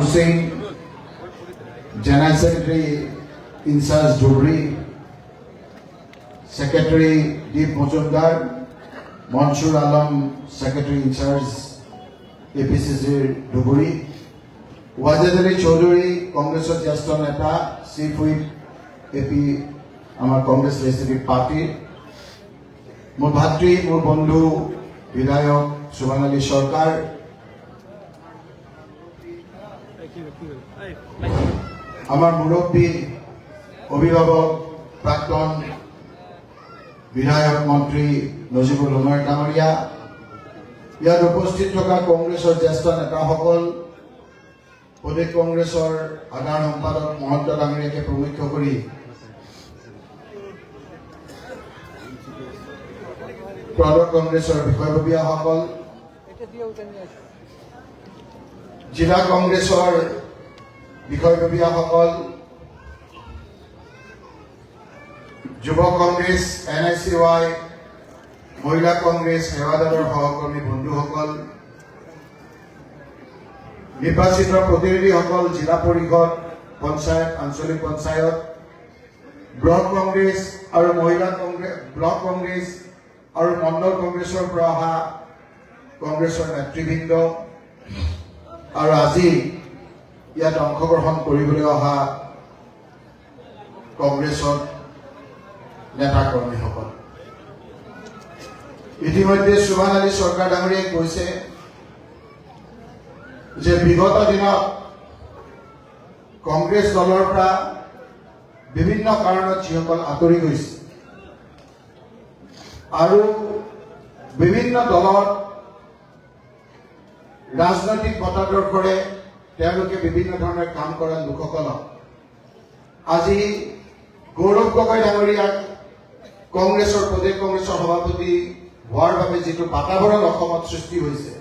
Singh, General Secretary Incharge Dhubri, Secretary Deep Mujumdar, Mansur Alam, Secretary Incharge APCC Dhubri, Wajid Ali Chaudhary, Congress of Justin Neta, Chief Whip AP, our Congress Legislative Party, Mur Bhatri, Mur Bondhu, Vidayok, Subhan Ali Sarkar, আমার মুরব্বী অভিভাবক প্রাক্তন বিধায়ক মন্ত্রী নজিবুল হুমায়ুন ডাঙৰীয়া, ইয়াত উপস্থিত থকা কংগ্ৰেছৰ জ্যেষ্ঠ নেতাসকল, প্ৰদেশ কংগ্ৰেছৰ সাধাৰণ সম্পাদক মহন্ত ডাঙৰীয়াকে প্ৰমুখ্য কৰি প্ৰদেশ কংগ্ৰেছৰ বিষয়ববীয়াসকল, জিলা কংগ্ৰেছৰ বিষয়ববীয়াসকল, যুৱ কংগ্ৰেছ NICY, মহিলা কংগ্ৰেছ সেৱা দলৰ সহকৰ্মী বন্ধুসকল, নিৰ্বাচিত প্ৰতিনিধিসকল, জিলা পৰিষদ, পঞ্চায়ত, আঞ্চলিক পঞ্চায়ত, ব্লক কংগ্ৰেছ আৰু মহিলা কংগ্ৰেছ, ব্লক কংগ্ৰেছ আৰু মণ্ডল কংগ্ৰেছৰ পৰা অহা কংগ্ৰেছৰ নেতৃবৃন্দ আৰু আজি ইয়াত অংশগ্ৰহণ কৰিবলৈ অহা কংগ্ৰেছৰ নেতা কৰ্মীসকল, ইতিমধ্যে সুভান আলী সৰকাৰ ডাঙৰীয়াই কৈছে যে বিগত দিনত কংগ্ৰেছ দলৰ পৰা বিভিন্ন কাৰণত যিসকল আঁতৰি গৈছে আৰু বিভিন্ন দলত ৰাজনৈতিক মতাদৰ্শৰে তেওঁলোকে বিভিন্ন ধৰণৰ কাম কৰা লোকসকলক আজি গৌৰৱ গগৈ ডাঙৰীয়াক কংগ্ৰেছৰ প্ৰদেশ কংগ্ৰেছৰ সভাপতি হোৱাৰ বাবে যিটো বাতাবৰণ অসমত সৃষ্টি হৈছে,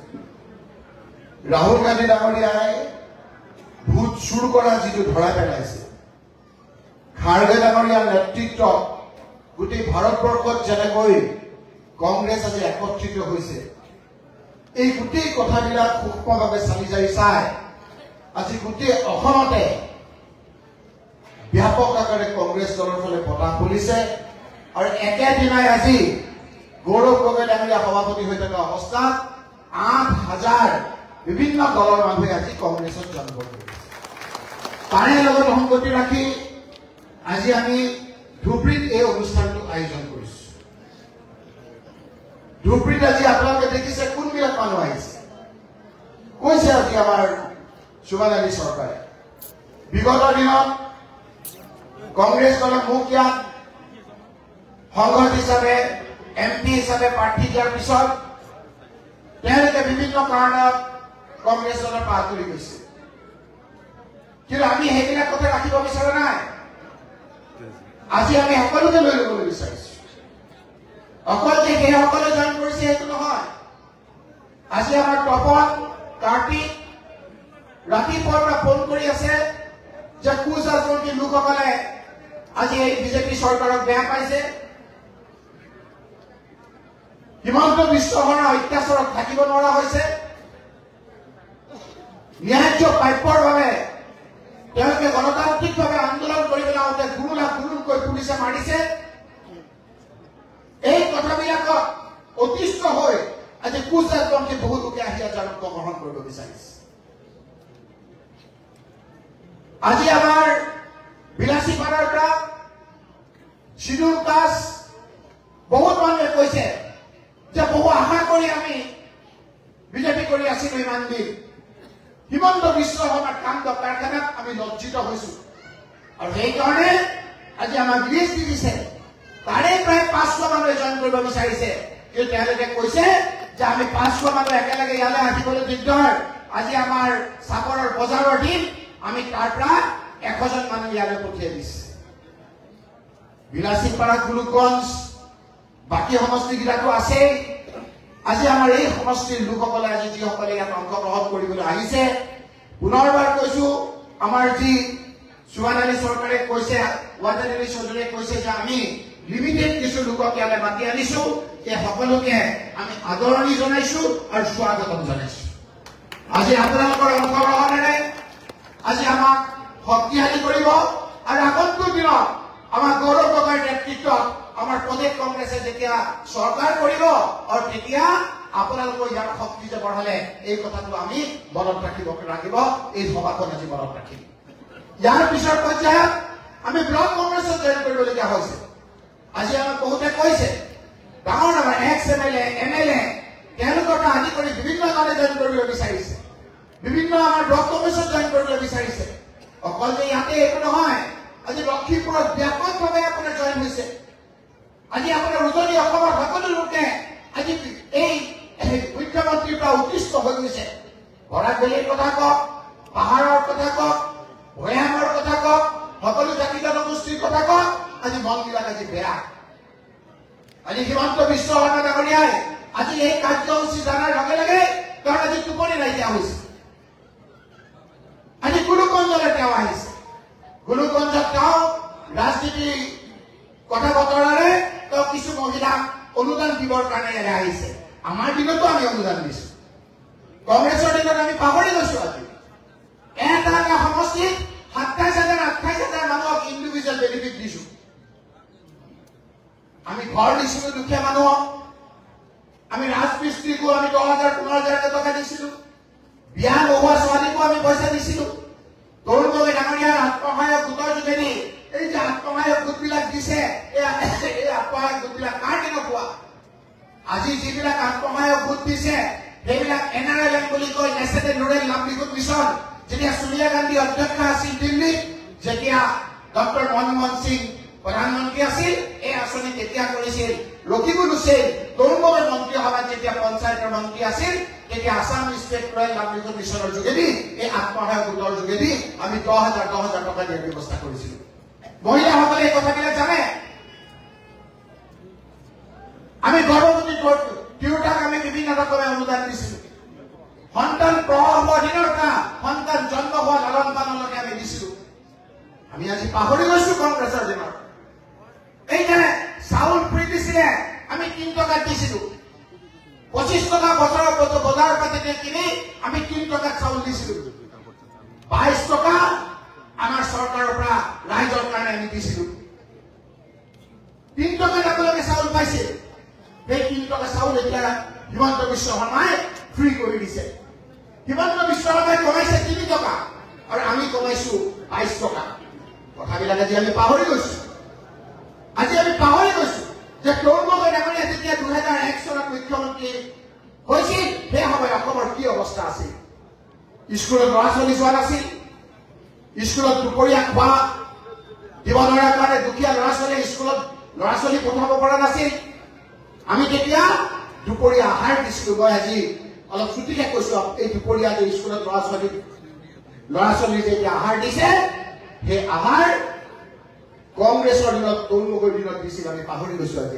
ৰাহুল গান্ধী ডাঙৰীয়াই ভোট চুৰ কৰা যিটো ধৰা পেলাইছে, খাৰ্গে ডাঙৰীয়াৰ নেতৃত্বত গোটেই ভাৰতবৰ্ষত যেনেকৈ কংগ্ৰেছ আজি একত্ৰিত হৈছে, এই গোটেই কথাবিলাক সূক্ষ্মভাৱে চালি জাৰি চাই আজি গোটেই অসমতে ব্যাপক আকাৰে কংগ্ৰেছ দলৰ ফালে বতাহ ফুলিছে আৰু একেদিনাই আজি গৌৰৱ গগৈ ডাঙৰীয়া সভাপতি হৈ থকা অৱস্থাত ৮,০০০ বিভিন্ন দলৰ মানুহে আজি কংগ্ৰেছত জন্মগ্ৰহণ কৰিছে। তাৰে লগত সংগতি ৰাখি আজি আমি ধুবুৰীত এই অনুষ্ঠানটো আয়োজন কৰিছো। ধুবুৰীত আজি আপোনালোকে দেখিছে কোনবিলাক মানুহ আহিছে। কৈছে আজি আমাৰ সুভান আলী চৰকাৰে বিগত দিনত কংগ্ৰেছ দলে মোক ইয়াত সংসদ হিচাপে MP হিচাপে প্ৰাৰ্থী দিয়াৰ পিছত তেওঁলোকে বিভিন্ন কাৰণত কংগ্ৰেছ দলৰ পৰা আঁতৰি গৈছে, কিন্তু আমি সেইবিলাক কথা ৰাখিব বিচৰা নাই। আজি আমি সকলোকে লৈ ল'বলৈ বিচাৰিছো। অকল যে সেইসকলে জইন কৰিছে সেইটো নহয়। আজি আমাৰ তপন কাৰ্তিক ৰাতিপুৱাৰ পৰা ফোন কৰি আছে যে কুজাজপন্থী লোকসকলে আজি এই বিজেপি চৰকাৰক বেয়া পাইছে, হিমন্ত বিশ্ব শৰ্মাৰ অত্যাচাৰত থাকিব নোৱাৰা হৈছে, ন্যায্য প্ৰাপ্যৰ বাবে তেওঁলোকে গণতান্ত্ৰিকভাৱে আন্দোলন কৰিবলৈ আহোঁতে গুৰুকৈ পুলিচে মাৰিছে। এই কথাবিলাকত অতিষ্ঠ হৈ আজি কুজাজপন্থী বহু লোকে আহি আজি অংশগ্ৰহণ কৰিব বিচাৰিছে। আজি আমাৰ বিলাসীপাৰাৰ পৰা শিডুল কাষ্ট বহুত মানুহে কৈছে যে বহু আশা কৰি আমি বিজেপি কৰি আছিলো ইমান দিন, হিমন্ত বিশ্ব শৰ্মাৰ কাণ্ড কাৰখানাত আমি লজ্জিত হৈছো আৰু সেইকাৰণে আজি আমাক লিষ্ট দি দিছে। তাৰে প্ৰায় ৫০০ মানুহে জইন কৰিব বিচাৰিছে, কিন্তু তেওঁলোকে কৈছে যে আমি ৫০০ মানুহ একেলগে ইয়ালৈ আহিবলৈ দিগদাৰ। আজি আমাৰ চাপৰৰ বজাৰৰ দিন, আমি তাৰ পৰা ১০০জন মানুহ ইয়ালৈ পঠিয়াই দিছে। বিলাসীপাৰা গুৰুগঞ্জ বাকী সমষ্টিবিলাকো আছেই। আজি আমাৰ এই সমষ্টিৰ লোকসকলে আজি যিসকলে ইয়াত অংশগ্ৰহণ কৰিবলৈ আহিছে, পুনৰবাৰ কৈছো, আমাৰ যি সুভান আলী চৰকাৰে কৈছে, ৱাজেদ আলী চৌধুৰীয়ে কৈছে যে আমি লিমিটেড কিছু লোকক ইয়ালৈ মাতি আনিছো, এই সকলোকে আমি আদৰণি জনাইছো আৰু স্বাগতম জনাইছো। আজি আপোনালোকৰ অংশগ্ৰহণেৰে চৰকাৰ কৰিব আৰু তেতিয়া আপোনালোকৰ ইয়াৰ শক্তি যে বঢ়ালে এই কথাটো আমি মনত ৰাখিব এই সভাখন আজি মনত ৰাখিম ইয়াৰ পিছৰ পৰ্যায়ত আমি ব্লক কংগ্ৰেছত জইন কৰিবলগীয়া হৈছে আজি আমাক বহুতে কৈছে ডাঙৰ ডাঙৰ এক্স এমএলএ এমএলএ তেওঁলোকৰ পৰা আদি কৰি বিভিন্ন কাৰণে জইন কৰিবলৈ বিচাৰিছে বিভিন্ন আমাৰ ব্লক কংগ্ৰেছত জইন কৰিবলৈ বিচাৰিছে অকল যে ইয়াতে একো নহয় আজি লক্ষীপুৰত ব্যাপকভাৱে আপোনাৰ জইন হৈছে আজি আপোনাৰ উজনি অসমৰ সকলো লোকে আজি এই মুখ্যমন্ত্ৰীৰ পৰা উৎকৃষ্ট হৈ গৈছে বৰাকভেলীৰ কথা কওক পাহাৰৰ কথা কওক ভৈয়ামৰ কথা কওক সকলো জাতি জনগোষ্ঠীৰ কথা কওক আজি মনবিলাক আজি বেয়া আজি হিমন্ত বিশ্ব শৰ্মা ডাঙৰীয়াই আজি এই কাৰ্যসূচী জনাৰ লগে লগে তেওঁৰ আজি টোপনি নাইকিয়া হৈছে আজি গুৰুকঞ্জলৈ তেওঁ আহিছে গুৰুকঞ্জত তেওঁ ৰাজনীতি কথা বতৰাৰে তেওঁ কিছু মহিলাক অনুদান দিবৰ কাৰণে ইয়ালৈ আহিছে আমাৰ দিনতো আমি অনুদান দিছো কংগ্ৰেছৰ দিনত আমি পাহৰি গৈছো আজি এটা সমষ্টিত ২৭,০০০ মানুহক ইণ্ডিভিজুৱেল বেনিফিট দিছো আমি ঘৰ দিছিলো দুখীয়া মানুহক আমি ৰাজমিস্ত্ৰীকো আমি ১০,০০০-১৫,০০০ টকা দিছিলো বিয়া নোহোৱা ছোৱালীকো আমি পইচা দিছিলো তৰুণ গগৈ ডাঙৰীয়াৰ আত্মসহায়ক গোটৰ যোগেদি এই যে আত্মসহায়ক গোটবিলাক দিছে এই আত্মসহায়ক গোটবিলাক কাৰ কেনেকুৱা আজি যিবিলাক আত্মসহায়ক গোট দিছে সেইবিলাক NRLM বুলি কয় নেশ্যনেল ৰুৰেল লাইভলিহুড মিছন যেতিয়া সোনিয়া গান্ধী অধ্যক্ষ আছিল দিল্লীত যেতিয়া ডক্টৰ মনমোহন সিং প্ৰধানমন্ত্ৰী আছিল এই আঁচনি তেতিয়া কৰিছিল ৰকিবুল হুছেইন তৰুণ গগৈ মন্ত্ৰী সভাত যেতিয়া পঞ্চায়তৰ মন্ত্ৰী আছিল তেতিয়া আসাম ষ্টেট ৰুৰেল লাইভলিহুড মিছনৰ যোগেদি এই আত্মসহায়ক গোটৰ যোগেদি আমি ১০,০০০ টকা দিয়াৰ ব্যৱস্থা কৰিছিলো মহিলাসকলে এই কথাবিলাক জানে আমি গৰ্ভৱতী তিৰোতাক আমি বিভিন্ন ৰকমে অনুদান দিছিলো সন্তান প্ৰসৱ দিনৰ পৰা সন্তান জন্ম হোৱা লালন পালনলৈকে আমি দিছিলো আমি আজি পাহৰি গৈছো কংগ্ৰেছৰ দিনত এই যে চাউল ফ্ৰী দিছিলে আমি ৩ টকাত দিছিলো ২৫ টকা বজাৰৰ পাতিতে কিনি আমি ৩ টকাত চাউল দিছিলো ২২ টকা আমাৰ চৰকাৰৰ পৰা ৰাইজৰ কাৰণে আমি দিছিলো ৩ টকাত আপোনালোকে চাউল পাইছে সেই ৩ টকা চাউল এতিয়া হিমন্ত বিশ্ব শৰ্মাই ফ্ৰী কৰি দিছে হিমন্ত বিশ্ব শৰ্মাই কমাইছে ৩ টকা আৰু আমি কমাইছো ২২ টকা কথাবিলাক আজি আমি পাহৰি গৈছো যে তৰুণ গগৈ ডাঙৰীয়া যেতিয়া ২০০১ চনত মুখ্যমন্ত্ৰী হৈছিল সেই সময়ত অসমৰ কি অৱস্থা আছিল স্কুলত ল'ৰা ছোৱালী যোৱা নাছিল স্কুলত দুপৰীয়া খোৱা দিব নোৱাৰাৰ কাৰণে দুখীয়া ল'ৰা ছোৱালীয়ে স্কুলত ল'ৰা ছোৱালী পঠাব পৰা নাছিল আমি তেতিয়া দুপৰীয়া আহাৰ দিছিলো মই আজি অলপ ছুটিকে কৈছো এই দুপৰীয়া যে স্কুলত ল'ৰা ছোৱালী যেতিয়া আহাৰ দিছে সেই আহাৰ কংগ্ৰেছৰ দিনত তৰুণ গগৈৰ দিনত দিছিল আমি পাহৰি গৈছো আজি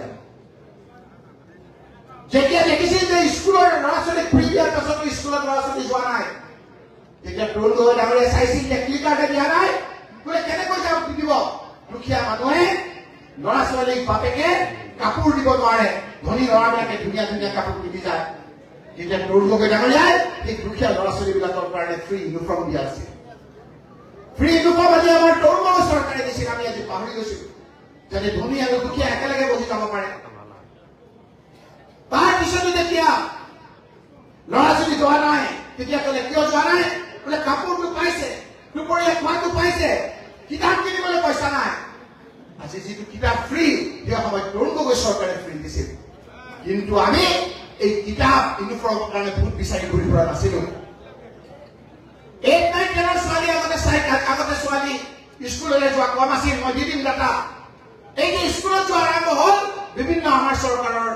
যেতিয়া দেখিছিল যে স্কুলৰ ল'ৰা ছোৱালীক ফ্ৰী দিয়াৰ পাছতো স্কুলত ল'ৰা ছোৱালী যোৱা নাই তেতিয়া তৰুণ গগৈ ডাঙৰীয়াই চাইছিল যে ক্লিকাৰ্ডে দিয়া নাই বোলে কেনেকৈ যাব দিব দুখীয়া মানুহে ল'ৰা ছোৱালীক বাপেকে কাপোৰ দিব নোৱাৰে ধনী ল'ৰাবিলাকে ধুনীয়া ধুনীয়া কাপোৰ পিন্ধি যায় তেতিয়া তৰুণ গগৈ ডাঙৰীয়াই এই দুখীয়া ল'ৰা ছোৱালীবিলাকৰ কাৰণে ফ্ৰী ইউনিফৰ্ম দিয়া আছিল ফ্ৰী ইউনিফৰ্ম আজি আমাৰ তৰুণ গগৈ চৰকাৰে দিছিল আমি আজি পাহৰি গৈছো যাতে ধনী আৰু দুখীয়া একেলগে বহি যাব পাৰে তাৰ পিছতো যেতিয়া ল'ৰা ছোৱালী যোৱা নাই তেতিয়া ক'লে কিয় যোৱা নাই বোলে কাপোৰটো পাইছে দুপৰীয়া খোৱাটো পাইছে কিতাপ কিনিবলৈ পইচা নাই আজি যিটো কিতাপ ফ্ৰী সেই সময়ত তৰুণ গগৈ চৰকাৰে ফ্ৰী দিছিল কিন্তু আমি এই কিতাপ ইউনিফৰ্মৰ কাৰণে ভোট বিচাৰি ঘূৰি ফুৰা নাছিলো 8-9-10 ছোৱালী আগতে ছোৱালী স্কুললৈ যোৱা কম আছিল মই দি দিম ডাটা এই যে স্কুলত যোৱা আৰম্ভ হ'ল বিভিন্ন আমাৰ চৰকাৰৰ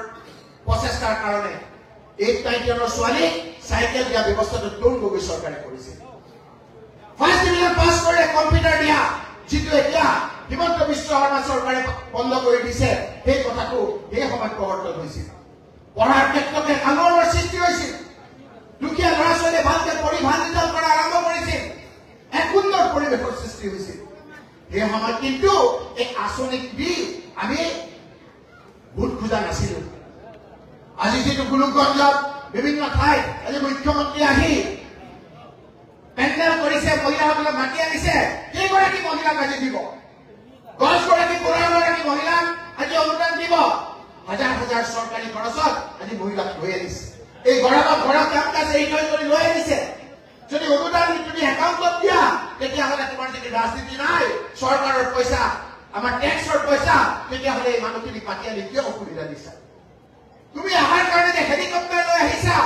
প্ৰচেষ্টাৰ কাৰণে 8-9-10 ছোৱালী চাইকেল দিয়া ব্যৱস্থাটো তৰুণ গগৈ চৰকাৰে কৰিছিল ফাৰ্ষ্ট ডিভিজন পাছ কৰিলে কম্পিউটাৰ দিয়া যিটো এতিয়া হিমন্ত বিশ্ব শৰ্মা চৰকাৰে বন্ধ কৰি দিছে সেই কথাটো সেই সময়ত প্ৰৱৰ্তন হৈছিল পঢ়াৰ ক্ষেত্ৰতে আন্দোলনৰ সৃষ্টি হৈছিল দুখীয়া ল'ৰা ছোৱালীয়ে ভালকে পঢ়ি ভাল ৰিজাল্ট কৰা আৰম্ভ কৰিছিল এক সুন্দৰ পৰিৱেশৰ সৃষ্টি হৈছিল সেই সময়ত কিন্তু এই আঁচনিক দি আমি ভোট খোজা নাছিলো আজি যিটো গুৰুগঞ্জত বিভিন্ন ঠাইত আজি মুখ্যমন্ত্ৰী আহি পেণ্ডেল কৰিছে মহিলাসকলক মাতি আনিছে কেইগৰাকী মহিলাক আজি দিব 10 গৰাকী 15 গৰাকী মহিলাক আজি অনুদান দিব হাজাৰ হাজাৰ চৰকাৰী ঘৰৰ কাম কাজ এৰি কৰি লৈ আহিছে যদি অনুদান তুমি একাউণ্টত দিয়া তেতিয়াহ'লে তোমাৰ যদি ৰাজনীতি নাই চৰকাৰৰ পইচা আমাৰ টেক্সৰ পইচা তেতিয়াহ'লে এই মানুহখিনি পাতি আনি কিয় অসুবিধা দিছা তুমি আহাৰ কাৰণে যে হেলিকপ্টাৰ লৈ আহিছা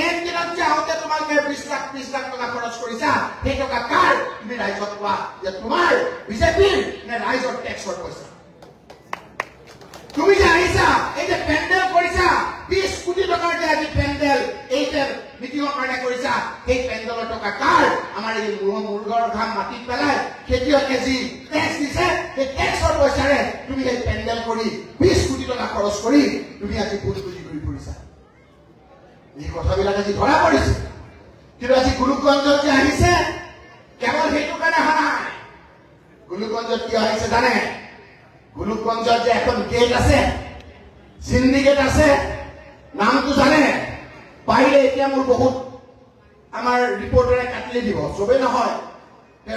এক দিনত যে আহোঁতে তোমালোকে 20 লাখ 30 লাখ টকা খৰচ কৰিছা সেই টকা কাৰ তুমি ৰাইজত কোৱা যে তোমাৰ বিজেপিৰ নে ৰাইজৰ টেক্সৰ পইচা তুমি যে আহিছা এই যে পেণ্ডেল কৰিছা 20 কোটি টকাৰ যে আজি পেণ্ডেল এই যে মিটিঙৰ কাৰণে কৰিছা সেই পেণ্ডেলৰ টকা কাৰ আমাৰ এই মুৰ্গৰ ঘাম মাটিত পেলাই খেতিয়কে যি টেক্স দিছে সেই টেক্সৰ পইচাৰে তুমি এই পেণ্ডেল কৰি 20 কোটি টকা খৰচ কৰি তুমি আজি পুঁজি কৰি ফুৰিছা এই কথাবিলাক আজি ধৰা পৰিছে কিন্তু আজি গোলকগঞ্জত যে আহিছে কেৱল সেইটো কাৰণে অহা নাই গোলকগঞ্জত কিয় আহিছে জানে গোলকগঞ্জত যে এখন গেট আছে সিন্ডিকেট আছে নামটো জানে পাৰিলে এতিয়া মোৰ বহুত আমাৰ ৰিপৰ্টাৰে কাটিলে দিব চবেই নহয়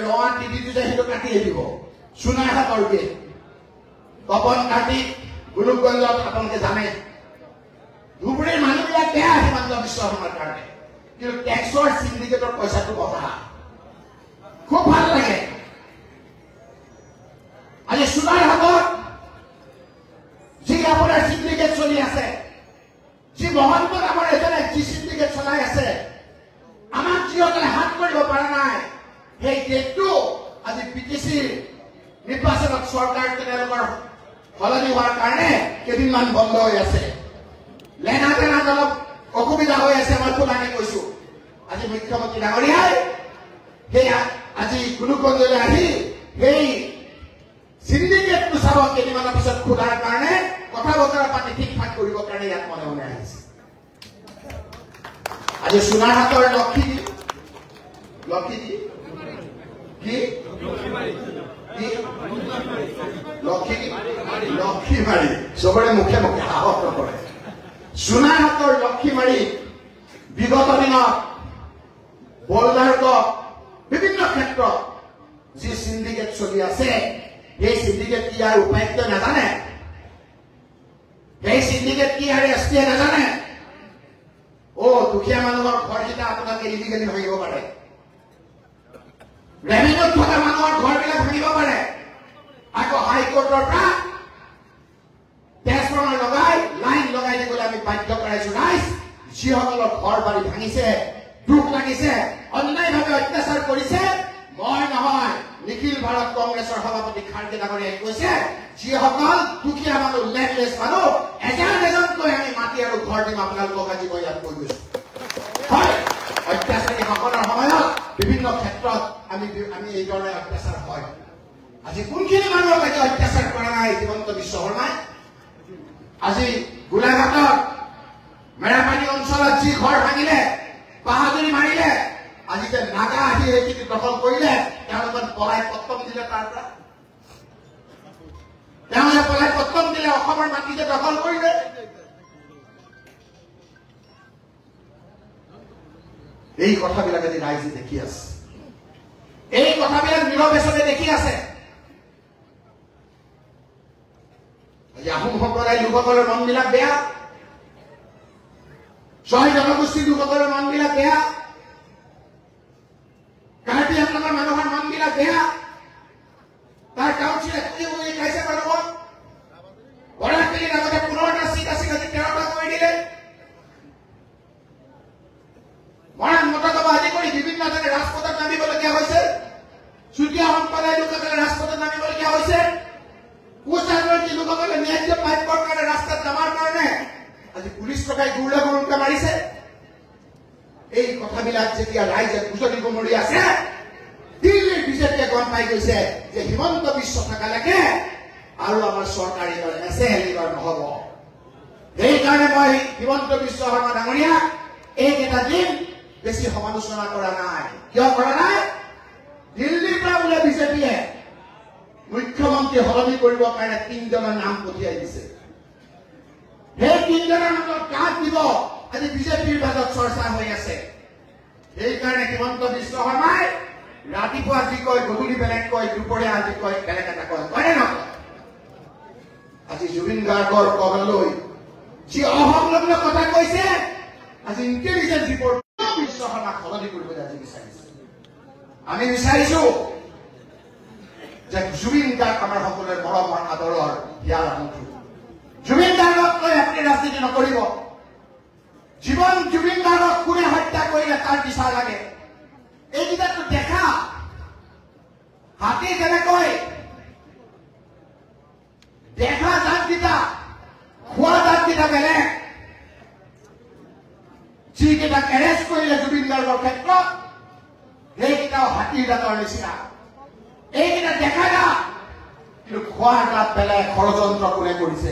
ৰঙা টিভিটো যে সেইটো কাটিলে দিব সোণাইহাটৰ গেট তপন কাৰ্তিক গোলকগঞ্জত আপোনালোকে জানে ধুবুৰীৰ মানুহবিলাক বেয়া হিমন্ত বিশ্ব শৰ্মাৰ কাৰণে কিন্তু টেক্সৰ সিন্ডিকেটৰ পইচাটো কথা খুব ভাল লাগে আজি সোণাইহাটত যি আপোনাৰ সিন্ডিকেট চলি আছে যি মহন্ত নামৰ এজনে যি সিন্ডিকেট চলাই আছে আমাক যিসকলে হাত কৰিব পৰা নাই সেই গেটটো আজি পিটিচি নিৰ্বাচনত চৰকাৰ তেওঁলোকৰ সলনি হোৱাৰ কাৰণে কেইদিনমান বন্ধ হৈ আছে লেনা দেনাত অলপ অসুবিধা হৈ আছে মই খোলাকে কৈছো আজি মুখ্যমন্ত্ৰী ডাঙৰীয়াই সেই আজি গোলকগঞ্জলৈ আহি সেই সিন্ডিকেটটো চাব কেইদিনমানৰ পিছত খোলাৰ কাৰণে কথা বতৰা পাতি ঠিক ঠাক কৰিবৰ কাৰণে ইয়াত মনে মনে আহিছে আজি সোণাইহাটৰ লক্ষীমাৰী চবৰে মুখে মুখে সাহস নকৰে সোণাইহাটৰ লক্ষীমাৰী বিগত দিনত বলদাৰ্গ বিভিন্ন ক্ষেত্ৰত যি সিন্ডিকেট চলি আছে এই সিন্ডিকেট কি আর উপায়ুক্ত নাজানে এই সিন্ডিকেট কি আর এসপিয়ে নাজানে ও দুখীয়া মানুহৰ ঘৰকেইটা আপোনালোকে ইলিগেলি ভাঙিব পাৰে ৰেভিনিউত থকা মানুহৰ ঘৰবিলাক ভাঙিব পাৰে আকৌ হাইকোৰ্টৰ পৰা ট্ৰেন্সফৰ্মাৰ লগাই লাইন লগাই দিবলৈ আমি বাধ্য কৰাইছো ৰাইজ যিসকলৰ ঘৰ বাৰী ভাঙিছে দুখ লাগিছে অন্যায়ভাৱে অত্যাচাৰ কৰিছে মই নহয় নিখিল ভাৰত কংগ্ৰেছৰ সভাপতি খাৰ্গে ডাঙৰীয়াই কৈছে যিসকল দুখীয়া মানুহ লেটলেছ মানুহ এজনকৈ আমি মাটি আৰু ঘৰ দিম আপোনালোকক আজি মই ইয়াত কৈ গৈছো হয় অত্যাচাৰীসকলৰ সময়ত বিভিন্ন ক্ষেত্ৰত আমি এইধৰণে অত্যাচাৰ হয় আজি কোনখিনি মানুহক আজি অত্যাচাৰ কৰা নাই হিমন্ত বিশ্ব শৰ্মাই আজি গোলাঘাটত মেৰাপানী অঞ্চলত যি ঘৰ ভাঙিলে বাহাদুৰি মাৰিলে আজি যে নাগা আহি এইখিনি দখল কৰিলে তেওঁলোকে পলাই পত্তন দিলে তাৰ পৰা তেওঁলোকে পলাই পত্তন দিলে অসমৰ মাটি যে দখল কৰিলে এই কথাবিলাক আজি ৰাইজে দেখি আছে এই কথাবিলাক নিৰবেচনে দেখি আছে আজি আহোম সম্প্ৰদায়ৰ লোকসকলৰ মনবিলাক বেয়া ছয় জনগোষ্ঠীৰ লোকসকলৰ মনবিলাক বেয়া কাৰ্বি আংলঙৰ মানুহৰ মনবিলাক বেয়া তাৰ কাউন্সিলে খুলি খাইছে মানুহক বৰাকলিৰ আগতে 15টা চিট আছিল আজি 13টা কৰি দিলে মৰাণ মটকব আদি কৰি বিভিন্ন জনে ৰাজপথত নামিবলগীয়া হৈছে চুতীয়া সম্প্ৰদায়ৰ লোকসকলে ৰাজপথত নামিবলগীয়া হৈছে কুচাৰবৰ্তী লোকসকলে ন্যায্য প্ৰাপ্যৰ কাৰণে ৰাস্তাত নামাৰ কাৰণে আজি পুলিচ টকাই গুৰুকে মাৰিছে এই কথাবিলাক যেতিয়া ৰাইজে বুজনি গুমৰি আছে দিল্লীৰ বিজেপিয়ে গম পাই গৈছে যে হিমন্ত বিশ্ব থকালৈকে আৰু আমাৰ চৰকাৰ এইবাৰ নেচেল এইবাৰ নহব সেইকাৰণে মই হিমন্ত বিশ্ব শৰ্মা ডাঙৰীয়া এইকেইটা দিন বেছি সমালোচনা কৰা নাই কিয় কৰা নাই দিল্লীৰ পৰা বোলে বিজেপিয়ে মুখ্যমন্ত্ৰী সলনি কৰিবৰ কাৰণে 3জনৰ নাম পঠিয়াই দিছে সেই 3জনৰ নামত কাক দিব আজি বিজেপিৰ মাজত চৰ্চা হৈ আছে সেইকাৰণে হিমন্ত বিশ্ব শৰ্মাই ৰাতিপুৱা যি কয় গধূলি বেলেগ কয় দুপৰীয়া আজি কয় বেলেগ এটা কয় হয়নে নহয় আজি জুবিন গাৰ্গৰ কবললৈ যি অসংলগ্ন কথা কৈছে আজি ইন্টেলিজেন্স ৰিপৰ্ট বিশ্ব শৰ্মাক সলনি কৰিবলৈ আজি বিচাৰিছে। আমি বিচাৰিছো যে জুবিন গাৰ্গ আমাৰ সকলোৰে মৰমৰ আদৰৰ হিয়াৰ আমঠু। জুবিন গাৰ্গক লৈ আপুনি ৰাজনীতি নকৰিব। জীৱন জুবিন গাৰ্গক কোনে হত্যা কৰিলে তাৰ বিচাৰ লাগে। এইকেইটাতো দেখা হাতী যেনেকৈ দেখা জাতকেইটা খোৱা জাতকেইটা বেলেগ, যিকেইটাক এৰেষ্ট কৰিলে জুবিন গাৰ্গৰ ক্ষেত্ৰত সেইকেইটাও হাতীৰ দাঁতৰ নিচিনা। এইকেইটা দেখা জাত, কিন্তু খোৱাৰ জাত বেলেগ। ষড়যন্ত্ৰ কোনে কৰিছে,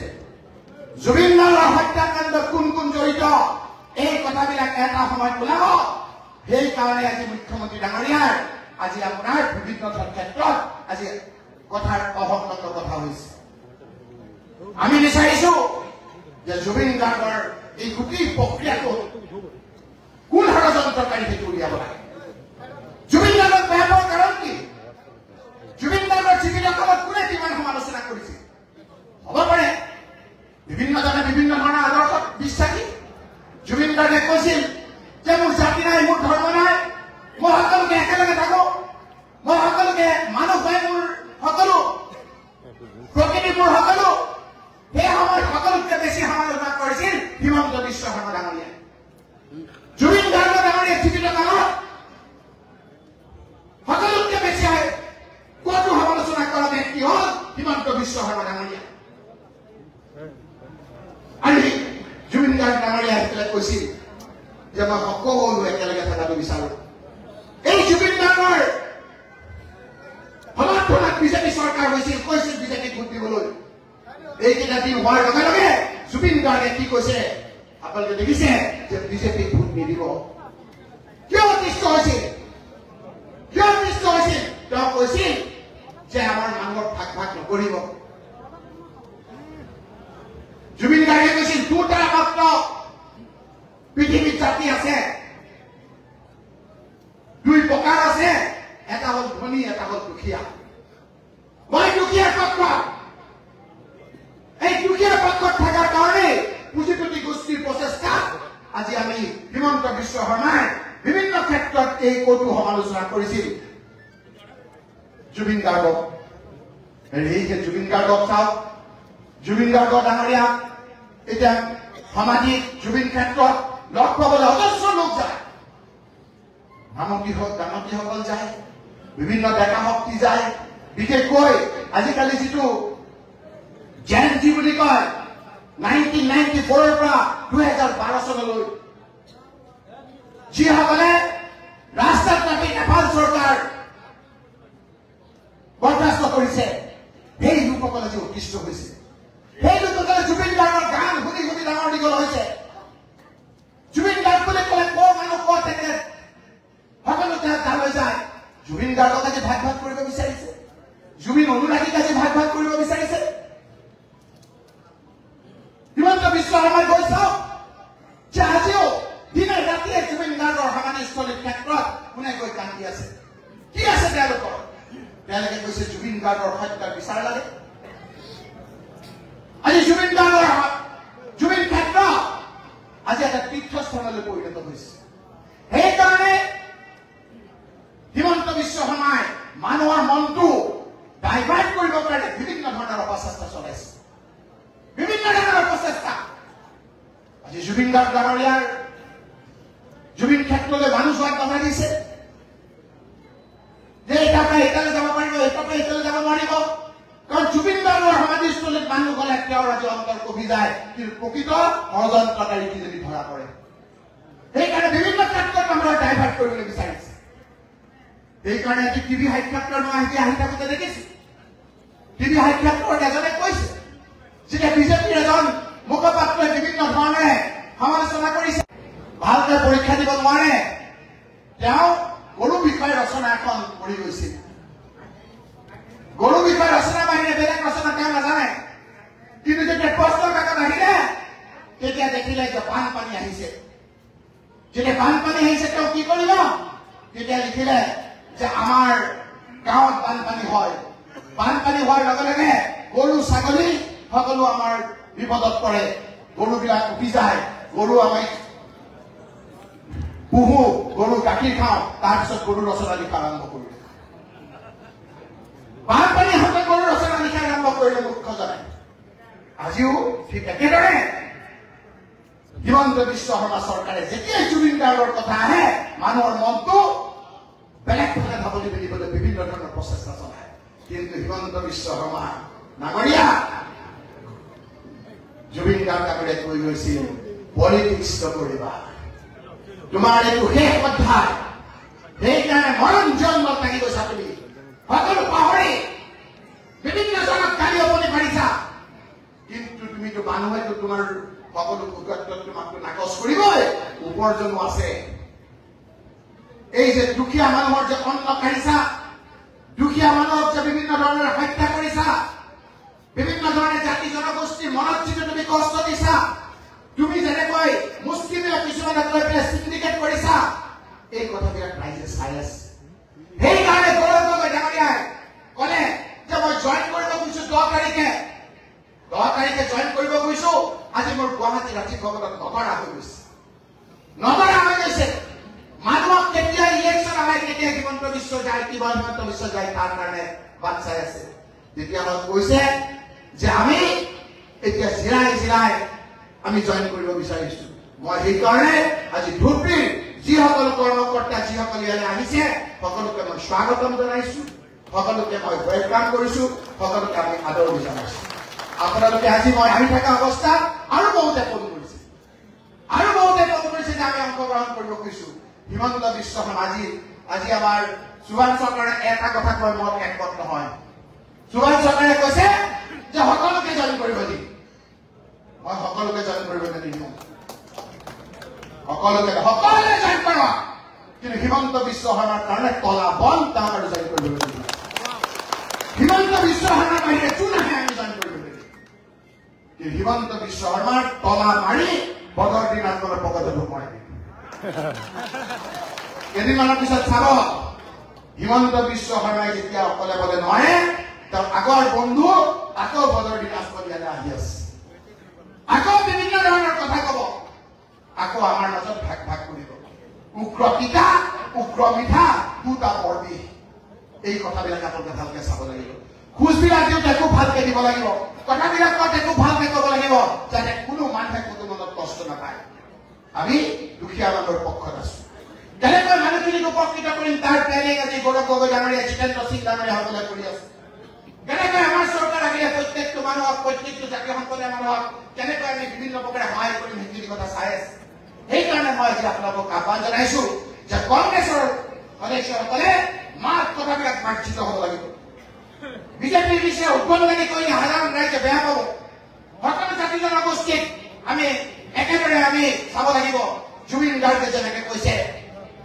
জুবিন গাৰ্গৰ হত্যাকাণ্ডত কোন কোন জড়িত, এই কথাবিলাক এটা সময়ত ওলাব। সেইকাৰণে আজি মুখ্যমন্ত্ৰী ডাঙৰীয়াৰ আজি আপোনাৰ বিভিন্ন ক্ষেত্ৰত আজি কথাৰ অহংগত কথা হৈছে। আমি বিচাৰিছো যে জুবিন গাৰ্গৰ এই গোটেই প্ৰক্ৰিয়াটো কোন ষড়যন্ত্ৰকাৰী সেইটো উলিয়াব লাগে। জুবিন গাৰ্গক বেয়া পোৱাৰ কাৰণ কি? জুবিন গাৰ্গৰ জীৱিতকালত কোনে কিমান সমালোচনা কৰিছে? হ'ব পাৰে বিভিন্নজনে বিভিন্ন ধৰণৰ আদৰ্শত বিশ্বাসী। জুবিন গাৰ্গে কৈছিল যে মোৰ জাতি নাই, মোৰ ধৰ্ম নাই, মই সকলোকে একেলগে থাকো, মই সকলোকে মানুহ হয়, মোৰ সকলো প্ৰকৃতি মোৰ সকলো। সেই সময়ত সকলোতকৈ বেছি সমালোচনা কৰিছিল হিমন্ত বিশ্ব শৰ্মা ডাঙৰীয়াই। জুবিন গাৰ্গ ডাঙৰীয়া জীৱিত কালত সকলোতকৈ বেছি কতো সমালোচনা কৰা ব্যক্তি হল হিমন্ত বিশ্ব শৰ্মা ডাঙৰীয়া। আৰু জুবিন গাৰ্গ ডাঙৰীয়াই কৈছিল যে মই সকলো একেলগে থকাটো বিচাৰো। এই জুবিন গাৰ্গৰ সমৰ্থনত বিজেপি চৰকাৰ হৈছিল, কৈছিল বিজেপিক ভোট দিবলৈ। এইকেইটা দিন হোৱাৰ লগে লগে জুবিন গাৰ্গে কি কৈছে আপোনালোকে দেখিছে যে বিজেপিক ভোট নিদিব। কিয় অতিষ্ঠ হৈছিল? কিয় অতিষ্ঠ হৈছিল? তেওঁ কৈছিল যে আমাৰ মানুহক ভাগ ভাগ নকৰিব। জুবিন গাৰ্গে কৈছিল দুটা মাত্ৰ পৃথিৱীত জাতি আছে, দুই প্ৰকাৰ আছে, এটা হল ধনী, এটা হল দুখীয়া। মই দুখীয়াৰ পক্ষ। এই দুখীয়াৰ পক্ষত থকাৰ কাৰণে পুঁজিপতি গোষ্ঠীৰ প্ৰচেষ্টা আজি আমি হিমন্ত বিশ্ব শৰ্মাই বিভিন্ন ক্ষেত্ৰত এই কটু সমালোচনা কৰিছিল জুবিন গাৰ্গক। জুবিন গাৰ্গক চাওক, জুবিন গাৰ্গ ডাঙৰীয়া এতিয়া সামাজিক জুবিন ক্ষেত্ৰত লগ পাবলৈ অজস্ৰ লোক যায়, দানৱীসকল যায়, বিভিন্ন ডেকা শক্তি যায়। বিশেষকৈ আজিকালি যিটো জেন জি বুলি কয় 1994 পৰা 2012 চনলৈ যিসকলে ৰাস্তাত নামি নেপাল চৰকাৰ বৰখাস্ত কৰিছে, সেই লোকসকল আজি অতিষ্ঠ হৈছে। সেই লোকসকলে জুবিন গাৰ্গৰ গান শুনি শুনি ডাঙৰ দীঘল হৈছে। জুবিন গাৰ্গ বুলি ক'লে কৰ মানুহ কৰ তেখেত সকলো তালৈ যায়। জুবিন গাৰ্গক আজি ভাগ ভাগ কৰিব বিচাৰিছে, জুবিন অনুৰাগীক আজি ভাগ ভাগ কৰিব বিচাৰিছে। হিমন্ত বিশ্ব শৰ্মাই গৈ চাওক যে আজিও দিনে ৰাতিয়ে জুবিন গাৰ্গৰ সমাধিস্থলীৰ ক্ষেত্ৰত কোনে গৈ কান্দি আছে। কি আছে তেওঁলোকৰ? তেওঁলোকে কৈছে জুবিন গাৰ্গৰ হত্যাৰ বিচাৰ লাগে। আজি জুবিন গাৰ্গৰ জুবিন ক্ষেত্ৰ আজি এটা তীৰ্থস্থানলৈ পৰিণত হৈছে। সেইকাৰণে হিমন্ত বিশ্ব শৰ্মাই মানুহৰ মনটো ডাইভাৰ্ট কৰিবৰ কাৰণে বিভিন্ন ধৰণৰ অপচেষ্টা চলাইছে, বিভিন্ন ধৰণৰ প্ৰচেষ্টা। আজি জুবিন গাৰ্গ ডাঙৰীয়াৰ জুবিন ক্ষেত্ৰলৈ মানুহ যোৱাত বাধা দিছে যে এটাৰ পৰা এটালৈ যাব পাৰিব, এটাৰ পৰা এটালৈ যাব নোৱাৰিব। কাৰণ জুবিন গাৰ্গৰ সমাধিস্থলীত মানুহ গলে তেওঁৰ আজি অন্তৰ কবি যায়, কিন্তু প্ৰকৃত ষড়যন্ত্ৰকাৰী যদি ধৰা পৰে। সেইকাৰণে বিভিন্ন ক্ষেত্ৰত আমাৰ ডাইভাৰ্ট কৰিবলৈ বিচাৰিছে। সেইকাৰণে আজি টিভি সাক্ষাৎকাৰ মই আহি থাকোঁতে দেখিছো, টিভি সাক্ষাৎকাৰত এজনে কৈছে যেতিয়া বিজেপিৰ এজন মুখপাত্ৰই বিভিন্ন ধৰণে সমালোচনা কৰিছে, ভালকৈ পৰীক্ষা দিব নোৱাৰে, তেওঁ গৰু বিষয় ৰচনা এখন কৰি গৈছিল। গৰু বিষয় ৰচনা বাহিৰে বেলেগ ৰচনা তেওঁ নাজানে, কিন্তু যেতিয়া প্ৰশ্নৰ কাকত আহিলে তেতিয়া দেখিলে যে বানপানী আহিছে। যেতিয়া বানপানী আহিছে তেওঁ কি কৰিব? তেতিয়া লিখিলে যে আমাৰ গাঁৱত বানপানী হয়, বানপানী হোৱাৰ লগে লগে গৰু ছাগলী সকলো আমাৰ বিপদত পৰে, গৰুবিলাক উঠি যায়, গৰু আমাক পুহু গৰু গাখীৰ খাওঁ তাৰপিছত গৰু ৰচনা লিখা আৰম্ভ কৰিলে বানপানী হাতে গৰু ৰচনা লিখা আৰম্ভ কৰিলে মুখ্যজনে আজিও ঠিক একেদৰে হিমন্ত বিশ্ব শৰ্মা চৰকাৰে যেতিয়াই জুবিন গাৰ্গৰ কথা আহে মানুহৰ মনটো বেলেগ ফালে ধাপলি মেলিবলৈ বিভিন্ন ধৰণৰ প্ৰচেষ্টা চলায় কিন্তু হিমন্ত বিশ্ব শৰ্মা নাগৰিয়া জুবিন গাৰ্গ ডাঙৰীয়াই কৈ গৈছিল পলিটিক্স নকৰিবা তোমাৰ এইটো শেষ অধ্যায় সেইকাৰণে মৰণ জন্মত লাগি গৈছা তুমি সকলো পাহৰি বিভিন্ন জনক গালি অপনি পাৰিছা কিন্তু তুমিতো মানুহেতো তোমাৰ সকলো ভোগত্ব তোমাকতো নাকচ কৰিবই উপাৰ্জনো আছে এই যে দুখীয়া মানুহৰ যে অন্ন কাঢ়িছা দুখীয়া মানুহক যে বিভিন্ন ধৰণৰ হত্যা কৰিছা বিভিন্ন ধৰণে জাতি জনগোষ্ঠীৰ মনত যিটো তুমি কষ্ট দিছা তুমি যেনেকৈ মুছলিমে কিছুমানক লৈ পেলাই চিণ্ডিকেট কৰিছা এই কথাবিলাক ৰাইজে চাই আছে সেইকাৰণে গৌৰৱ গগৈ ডাঙৰীয়াই ক'লে যে মই জইন কৰিব গৈছো 10 তাৰিখে জইন কৰিব গৈছো আজি মোৰ গুৱাহাটী ৰাজ্যিক ভৱনত নগৰা হৈ গৈছে মানুহক কেতিয়া ইলেকশ্যন আহে কেতিয়া হিমন্ত বিশ্ব যায় কিবা হিমন্ত বিশ্ব যায় তাৰ কাৰণে বাট চাই আছে তেতিয়া আমাক কৈছে যে আমি এতিয়া জিৰাই আমি জইন কৰিব বিচাৰিছো মই সেইকাৰণে আজি ধুবুৰীৰ যিসকল কৰ্মকৰ্তা যিসকল ইয়ালৈ আহিছে সকলোকে মই স্বাগতম জনাইছো সকলোকে মই ৱেলকাম কৰিছো সকলোকে আমি আদৰ জনাইছো আপোনালোকে আজি মই আহি থকা অৱস্থাত আৰু বহুতে ফোন কৰিছে যে আমি অংশগ্ৰহণ কৰিব খুজিছো হিমন্ত বিশ্ব শৰ্মা আজি আমাৰ সুভাষ চৰকাৰে এটা কথা কয় মই একমত নহয় সুভাষ চৰকাৰে কৈছে যে সকলোকে জইন কৰিব দিম মই সকলোকে জইন কৰিব নিদিম সকলোকে জইন কৰিব কিন্তু হিমন্ত বিশ্ব শৰ্মাৰ কাৰণে কলা বন তাক আৰু জইন কৰিব নিদিম হিমন্ত বিশ্ব শৰ্মাৰ বাহিৰে যোন আহে আমি জইন কৰিব নিদিম কিন্তু হিমন্ত বিশ্ব শৰ্মাৰ তলা মাৰি বদৰ দিন আন্দোলনৰ পকেটত সোমাই দিম কেইদিনমানৰ পিছত চাব হিমন্ত বিশ্ব শৰ্মাই যেতিয়া অকলে বলে নোৱাৰে তাৰ আগৰ বন্ধু আকৌ বদৰ দিন আন্দোলনলৈ আহি আছে আকৌ বিভিন্ন ধৰণৰ কথা কব আকৌ আমাৰ মাজত ভাগ কৰিব উগ্ৰ তিতা উগ্ৰ মিঠা দুটা পৰ্বি এই কথাবিলাক আপোনালোকে ভালকে চাব লাগিব খোজবিলাক দিওঁতে একো ভালকে দিব লাগিব কথাবিলাক কওঁতে একো ভালকে ক'ব লাগিব যাতে কোনো মানুহে কোনো মনত কষ্ট নাপায় আমি দুখীয়া মানুহৰ পক্ষত আছো যেনেকৈ মানুহখিনিক উপকৃত কৰিম তাৰ প্লেনিং আজি গৌৰৱ গগৈ ডাঙৰীয়া জিতেন্দ্ৰ সিং ডাঙৰীয়াসকলে কৰি আছে যেনেকৈ আমাৰ চৰকাৰ আহিলে প্ৰত্যেকটো মানুহক প্ৰত্যেকটো জাতীয় সম্প্ৰদায়ৰ মানুহক কেনেকৈ আমি বিভিন্ন প্ৰকাৰে সহায় কৰিম সেইখিনি কথা চাই আছে সেইকাৰণে মই আজি আপোনালোকক আহ্বান জনাইছো যে কংগ্ৰেছৰ সদস্যসকলে মাত কথাবিলাক মাৰ্জিত হ'ব লাগিব বিজেপিৰ বিষয়ে উদ্বোধনী কৰি সাধাৰণ ৰাইজে বেয়া পাব সকলো জাতি জনগোষ্ঠীক আমি একেদৰে আমি চাব লাগিব জুবিন গাৰ্গে যেনেকে কৈছে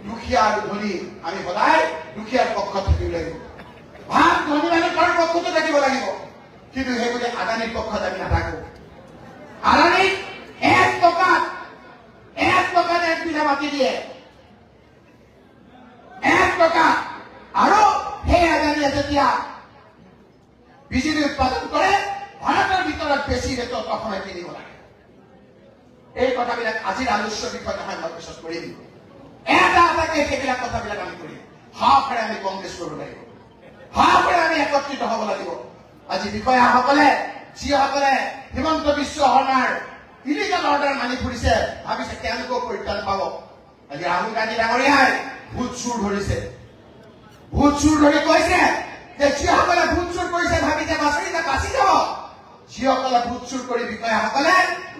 দুখীয়া আৰু ধনী আমি সদায় দুখীয়াৰ পক্ষত থাকিব লাগিব ভাত ধনী মানুহৰ পক্ষতো থাকিব লাগিব কিন্তু সেইবুলি আদানীৰ পক্ষত আমি নাথাকো আদানীক 1 টকাত 1 বিঘা মাটি দিয়ে 1 টকা আৰু সেই আদানীয়ে যেতিয়া বিজুলী উৎপাদন কৰে ভাৰতৰ ভিতৰত বেছি ৰেটত অসমে কিনিব লাগে এই কথাবিলাক আজিৰ আলোচ্য বিষয় নহয় মই পিছত কৰিম এটাকে সেইবিলাক কথাবিলাক আমি কৰিম হাফৰে আমি কংগ্ৰেছ কৰিব লাগিব হাফৰে আমি একত্ৰিত হ'ব লাগিব আজি বিষয়াসকলে যিসকলে হিমন্ত বিশ্ব শৰ্মাৰ ইলিগাল অৰ্ডাৰ মানি ফুৰিছে ভাবিছে তেওঁলোকক পৰিত্ৰাণ পাব আজি ৰাহুল গান্ধী ডাঙৰীয়াই ভোট চুৰ ধৰি কৈছে যে যিসকলে ভোট চুৰ কৰিছে ভাবিছে বাছৰিতে বাচি যাব যিসকলে ভোট চুৰ কৰি বিষয়াসকলে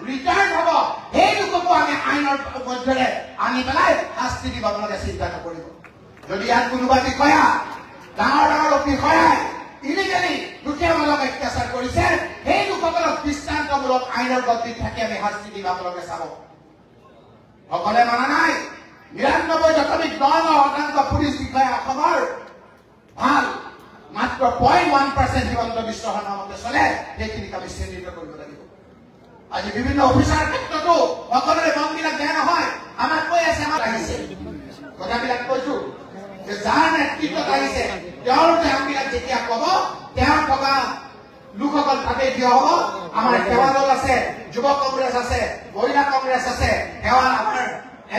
ৰিটাৰ্ণ হ'ব সেই লোককো আমি আইনৰ মধ্যৰে আনি পেলাই শাস্তি দিব আপোনালোকে চিন্তা নকৰিব যদি ইয়াত কোনোবা বিষয়া ডাঙৰ বিষয়াই ইলিগেলি দুখীয়া মানুহক অত্যাচাৰ কৰিছে সেই লোকসকলক দৃষ্টান্তমূলক আইনৰ গতিত থাকি আমি শাস্তি দিম আপোনালোকে চাব সকলে মানা নাই 99.99% পুলিচ বিষয়া অসমৰ ভাল মাত্ৰ 0.1% হিমন্ত বিশ্ব শৰ্মাৰ মতে চলে সেইখিনিক আমি চিহ্নিত কৰিব লাগিব আজি বিভিন্ন অফিচাৰ ক্ষেত্ৰতো সকলোৰে মনবিলাক বেয়া নহয় আমাক কৈ আছে আমাক আহিছে কথাবিলাক কৈছো যে যাৰ নেতৃত্বত আহিছে তেওঁৰ কামবিলাক যেতিয়া ক'ব তেওঁৰ থকা লোকসকল তাতে থিয় হ'ব আমাৰ সেৱা দল আছে যুৱ কংগ্ৰেছ আছে মহিলা কংগ্ৰেছ আছে সেৱা আমাৰ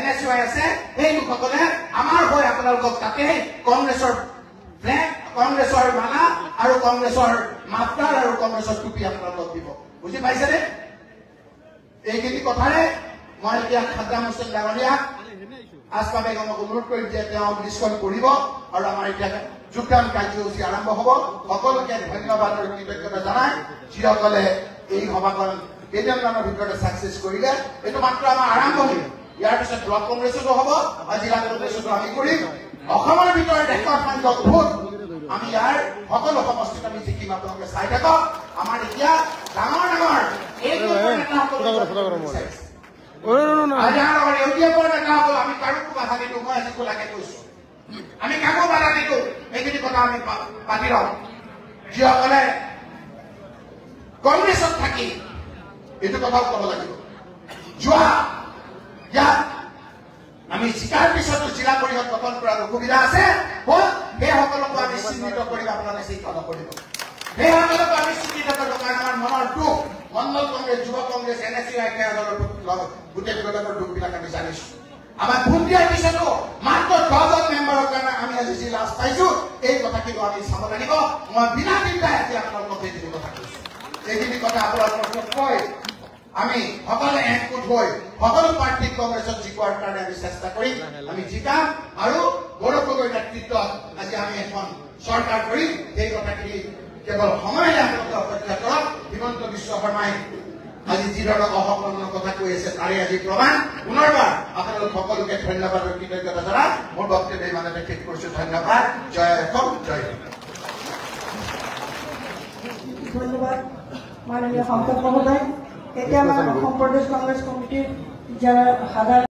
NSY আছে সেই লোকসকলে আমাৰ হৈ আপোনালোকক তাতে কংগ্ৰেছৰ ফ্লেগ, কংগ্ৰেছৰ মালা আৰু কংগ্ৰেছৰ মাফলাৰ আৰু কংগ্ৰেছৰ টুপি আপোনালোকক দিব। বুজি পাইছেনে? এইখিনি কথাৰে মই এতিয়া খাদ্দাম হুছেইন ডাঙৰীয়াক আজমা বেগমক অনুৰোধ কৰিম যে তেওঁ লিষ্টখন কৰিব আৰু আমাৰ এতিয়া যোগদান কাৰ্যসূচী আৰম্ভ হ'ব। সকলোকে ধন্যবাদ আৰু কৃতজ্ঞতা জনাই যিসকলে এই সভাখন কেইদিনমানৰ ভিতৰতে ছাকচেছ কৰিলে। এইটো মাত্ৰ আমাৰ আৰম্ভণি। ইয়াৰ পিছত ব্লক কংগ্ৰেছতো হ'ব বা জিলা কংগ্ৰেছতো আমি কৰিম। অসমৰ ভিতৰত 100 ভোট আমি ইয়াৰ সকলো সমষ্টিত আমি জিকিম। আপোনালোকে চাই থাকক। আমাৰ এতিয়া ডাঙৰ ডাঙৰ আমি কাৰো বাধা নিদিওঁ। মই আজি খোলাকে কৈছো, আমি কাকো বাধা নিদিওঁ। এইখিনি কথা আমি পাতি লওঁ। যিসকলে কংগ্ৰেছত থাকি এইটো কথাও ক'ব লাগিব, যোৱা ইয়াত আমি জিকাৰ পিছতো জিলা পৰিষদ গঠন কৰাৰ অসুবিধা আছে, সেই সকলকো আমি চিহ্নিত কৰিম। আপোনালোকে চিন্তা নকৰিব, সেই সকলকো আমি চিহ্নিত কৰিব। কাৰণ আমাৰ মনৰ দুখ, মণ্ডল কংগ্ৰেছ, যুৱ কংগ্ৰেছ, NSY গোটেই বিগতৰ দুখবিলাক আমি জানিছো। আমাৰ ভোট দিয়াৰ পিছতো মাত্ৰ 10জন মেম্বাৰৰ কাৰণে আমি আজি যি লাজ পাইছো, এই কথাখিনি আমি চাব লাগিব। মই বিনা চিন্তাই আজি আপোনালোকক এইখিনি কথা কৈছো। এইখিনি কথা আপোনালোকক কৈ আমি সকলে একগোট হৈ সকলো প্ৰাৰ্থীক কংগ্ৰেছত জিকোৱাৰ কাৰণে আমি চেষ্টা কৰিম। আমি জিকাম আৰু গৌৰৱ গগৈৰ নেতৃত্বত আজি আমি এখন চৰকাৰ কৰিম। সেই কথাখিনি কেৱল সময়তে আপোনালোকে অপেক্ষা কৰক। হিমন্ত বিশ্ব শৰ্মাই আজি যি ধৰণৰ অসম্পূৰ্ণ কথা কৈ আছে তাৰে আজি প্ৰমাণ। পুনৰবাৰ আপোনালোক সকলোকে ধন্যবাদ আৰু কৃতজ্ঞতা জনাই মোৰ বক্তব্য ইমানতে শেষ কৰিছো। ধন্যবাদ। জয় অসম, জয় ধন্যবাদ মাননীয় সম্পাদক মহোদয়। এতিয়া আমাৰ অসম প্ৰদেশ কংগ্ৰেছ কমিটিৰ যাৰা সাধাৰণ